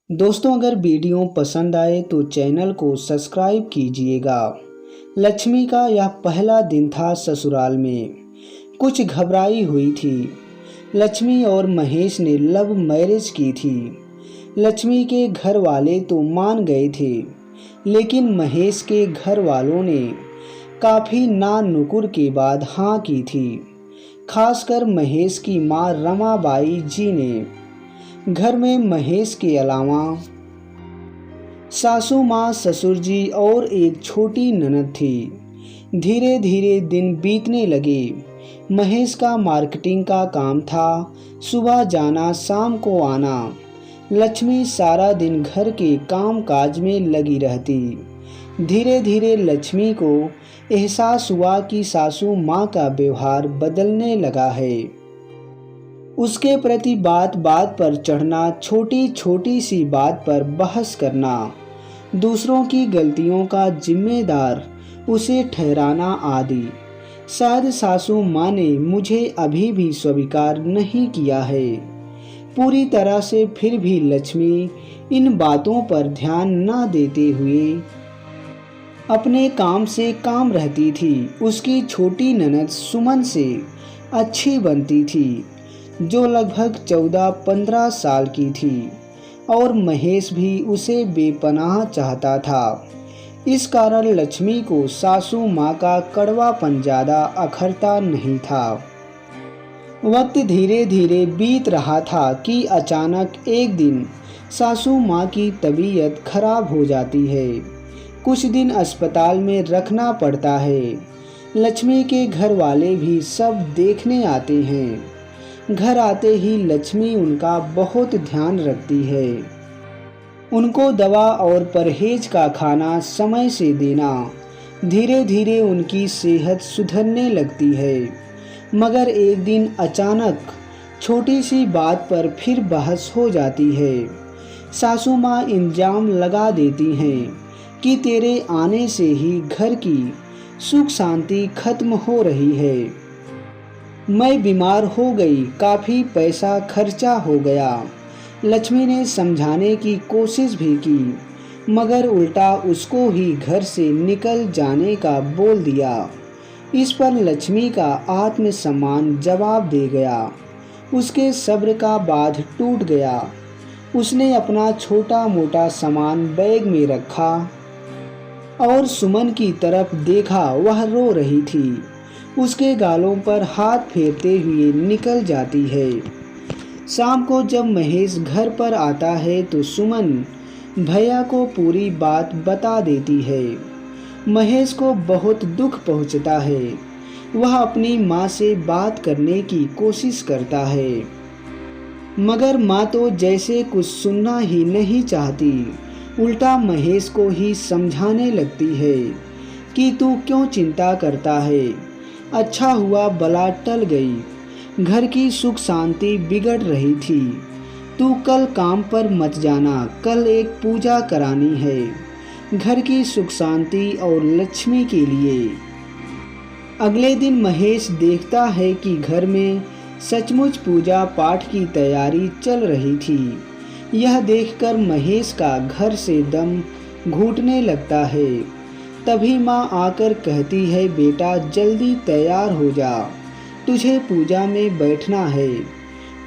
दोस्तों, अगर वीडियो पसंद आए तो चैनल को सब्सक्राइब कीजिएगा। लक्ष्मी का यह पहला दिन था ससुराल में। कुछ घबराई हुई थी। लक्ष्मी और महेश ने लव मैरिज की थी। लक्ष्मी के घर वाले तो मान गए थे, लेकिन महेश के घर वालों ने काफ़ी ना नुकुर के बाद हाँ की थी। खासकर महेश की माँ रमाबाई जी ने। घर में महेश के अलावा सासू माँ, ससुर जी और एक छोटी ननद थी। धीरे धीरे दिन बीतने लगे। महेश का मार्केटिंग का काम था, सुबह जाना शाम को आना। लक्ष्मी सारा दिन घर के काम काज में लगी रहती। धीरे धीरे लक्ष्मी को एहसास हुआ कि सासू माँ का व्यवहार बदलने लगा है। उसके प्रति बात बात पर चढ़ना, छोटी छोटी सी बात पर बहस करना, दूसरों की गलतियों का जिम्मेदार उसे ठहराना आदि। शायद सासू माँ ने मुझे अभी भी स्वीकार नहीं किया है पूरी तरह से, फिर भी लक्ष्मी इन बातों पर ध्यान न देते हुए अपने काम से काम रहती थी। उसकी छोटी ननद सुमन से अच्छी बनती थी, जो लगभग 14-15 साल की थी, और महेश भी उसे बेपनाह चाहता था। इस कारण लक्ष्मी को सासू माँ का कड़वापन ज़्यादा अखरता नहीं था। वक्त धीरे धीरे बीत रहा था कि अचानक एक दिन सासू माँ की तबीयत खराब हो जाती है। कुछ दिन अस्पताल में रखना पड़ता है। लक्ष्मी के घर वाले भी सब देखने आते हैं। घर आते ही लक्ष्मी उनका बहुत ध्यान रखती है। उनको दवा और परहेज का खाना समय से देना। धीरे धीरे उनकी सेहत सुधरने लगती है। मगर एक दिन अचानक छोटी सी बात पर फिर बहस हो जाती है। सासू माँ इल्जाम लगा देती हैं कि तेरे आने से ही घर की सुख शांति खत्म हो रही है। मैं बीमार हो गई, काफ़ी पैसा खर्चा हो गया। लक्ष्मी ने समझाने की कोशिश भी की, मगर उल्टा उसको ही घर से निकल जाने का बोल दिया। इस पर लक्ष्मी का आत्मसम्मान जवाब दे गया। उसके सब्र का बांध टूट गया। उसने अपना छोटा मोटा सामान बैग में रखा और सुमन की तरफ देखा। वह रो रही थी। उसके गालों पर हाथ फेरते हुए निकल जाती है। शाम को जब महेश घर पर आता है तो सुमन भैया को पूरी बात बता देती है। महेश को बहुत दुख पहुंचता है। वह अपनी माँ से बात करने की कोशिश करता है, मगर माँ तो जैसे कुछ सुनना ही नहीं चाहती। उल्टा महेश को ही समझाने लगती है कि तू क्यों चिंता करता है। अच्छा हुआ बला टल गई। घर की सुख शांति बिगड़ रही थी। तू कल काम पर मत जाना, कल एक पूजा करानी है घर की सुख शांति और लक्ष्मी के लिए। अगले दिन महेश देखता है कि घर में सचमुच पूजा पाठ की तैयारी चल रही थी। यह देखकर महेश का घर से दम घुटने लगता है। तभी माँ आकर कहती है, बेटा जल्दी तैयार हो जा, तुझे पूजा में बैठना है,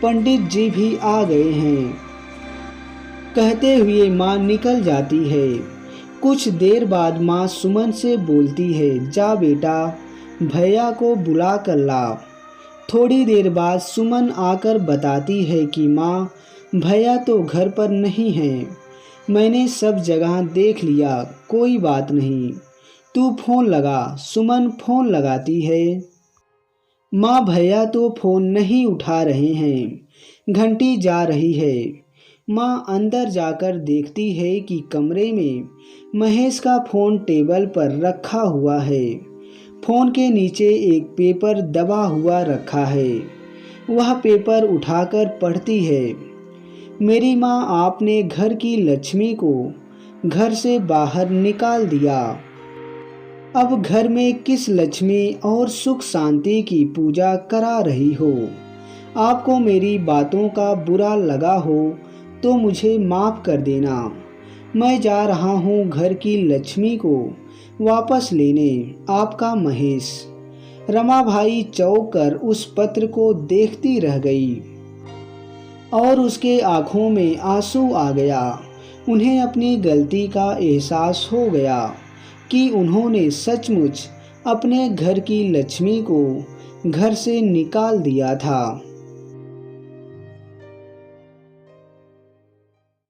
पंडित जी भी आ गए हैं। कहते हुए माँ निकल जाती है। कुछ देर बाद माँ सुमन से बोलती है, जा बेटा भैया को बुला कर ला। थोड़ी देर बाद सुमन आकर बताती है कि माँ भैया तो घर पर नहीं हैं, मैंने सब जगह देख लिया, कोई बात नहीं, तू फ़ोन लगा। सुमन फ़ोन लगाती है। माँ भैया तो फ़ोन नहीं उठा रहे हैं, घंटी जा रही है। माँ अंदर जाकर देखती है कि कमरे में महेश का फ़ोन टेबल पर रखा हुआ है। फ़ोन के नीचे एक पेपर दबा हुआ रखा है। वह पेपर उठाकर पढ़ती है, मेरी माँ आपने घर की लक्ष्मी को घर से बाहर निकाल दिया। अब घर में किस लक्ष्मी और सुख शांति की पूजा करा रही हो। आपको मेरी बातों का बुरा लगा हो तो मुझे माफ़ कर देना। मैं जा रहा हूँ घर की लक्ष्मी को वापस लेने। आपका महेश। रमाबाई चौंक कर उस पत्र को देखती रह गई और उसके आंखों में आंसू आ गया। उन्हें अपनी गलती का एहसास हो गया कि उन्होंने सचमुच अपने घर की लक्ष्मी को घर से निकाल दिया था।